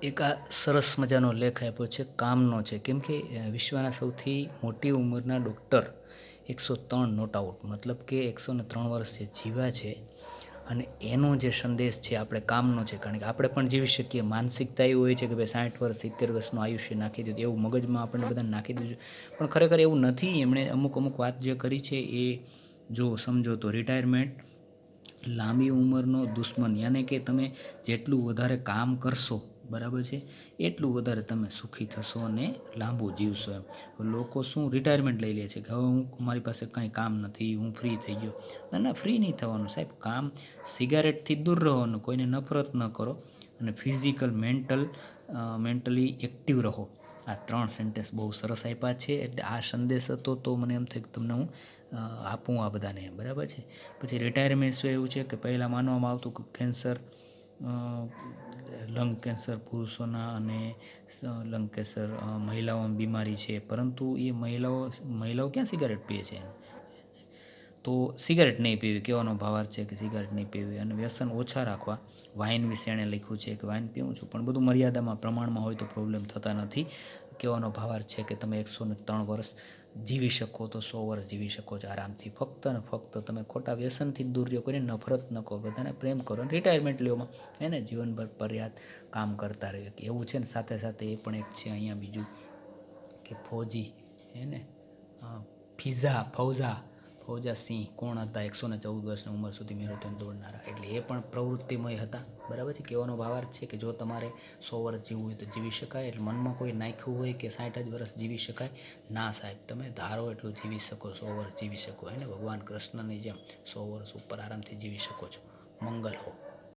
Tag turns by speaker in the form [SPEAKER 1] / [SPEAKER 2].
[SPEAKER 1] એક આ સરસ મજાનો લેખ આપ્યો છે કામનો છે. કેમ કે વિશ્વના સૌથી મોટી ઉંમરના ડૉક્ટર 103 નોટ આઉટ, મતલબ કે 103 વર્ષ જે જીવ્યા છે. અને એનો જે સંદેશ છે આપણે કામનો છે. કારણ કે આપણે પણ જીવી શકીએ. માનસિકતા એવી હોય છે કે ભાઈ 60 વર્ષ 70 વર્ષનું આયુષ્ય નાખી દીધું, એવું મગજમાં આપણને બધાને નાખી દીધું. પણ ખરેખર એવું નથી. એમણે અમુક વાત જે કરી છે એ જો સમજો તો રિટાયરમેન્ટ લાંબી ઉંમરનો દુશ્મન. યાને કે તમે જેટલું વધારે કામ કરશો, બરાબર છે, એટલું વધારે તમે સુખી થશો અને લાંબુ જીવશો એમ. લોકો શું રિટાયરમેન્ટ લઈ લે છે કે હવે મારી પાસે કાંઈ કામ નથી, હું ફ્રી થઈ ગયો. ના, ફ્રી નહીં થવાનું સાહેબ. કામ, સિગારેટથી દૂર રહેવાનું, કોઈને નફરત ન કરો અને ફિઝિકલ મેન્ટલી એક્ટિવ રહો. આ 3 સેન્ટેન્સ બહુ સરસ આપ્યા છે. એટલે આ સંદેશ હતો તો મને એમ થાય કે તમને હું આપું આ બધાને, બરાબર છે. પછી રિટાયરમેન્ટ શું એવું છે કે પહેલાં માનવામાં આવતું કે કેન્સર, લંગ કેન્સર પુરુષોના અને લંગ કેન્સર મહિલાઓની બીમારી છે. પરંતુ એ મહિલાઓ ક્યાં સિગારેટ પીએ છે? તો સિગારેટ નહીં પીવી, કહેવાનો ભાવાર્થ છે કે સિગારેટ નહીં પીવી અને વ્યસન ઓછા રાખવા. વાઇન વિશે એણે લખ્યું છે કે વાઇન પીવું છું, પણ બધું મર્યાદામાં, પ્રમાણમાં હોય તો પ્રોબ્લેમ થતા નથી. કહેવાનો ભાવાર્થ છે કે તમે 103 વર્ષ જીવી શકો તો 100 વર્ષ જીવી શકો છો આરામથી. ફક્ત ને ફક્ત તમે ખોટા વ્યસનથી દૂર રહ્યો, કોઈને નફરત ન કરો, બધાને પ્રેમ કરો અને રિટાયરમેન્ટ લેવામાં એને જીવનભર પર્યાપ્ત કામ કરતા રહ્યો કે એવું છે ને. સાથે સાથે એ પણ એક છે અહીંયા બીજું કે ફૌજી એને ફૌજા સિંહ કોણ હતા? 114 વર્ષની ઉંમર સુધી મેરેથોન દોડનારા. એટલે એ પણ પ્રવૃત્તિમય હતા, બરાબર છે. કહેવાનો ભાવાર્થ છે કે જો તમારે 100 વર્ષ જીવવું હોય તો જીવી શકાય. એટલે મનમાં કોઈ નાખ્યું હોય કે 60 જ વર્ષ જીવી શકાય, ના સાહેબ, તમે ધારો એટલું જીવી શકો, 100 વર્ષ જીવી શકો. એને ભગવાન કૃષ્ણની જેમ 100 વર્ષ ઉપર આરામથી જીવી શકો છો. મંગલ હો.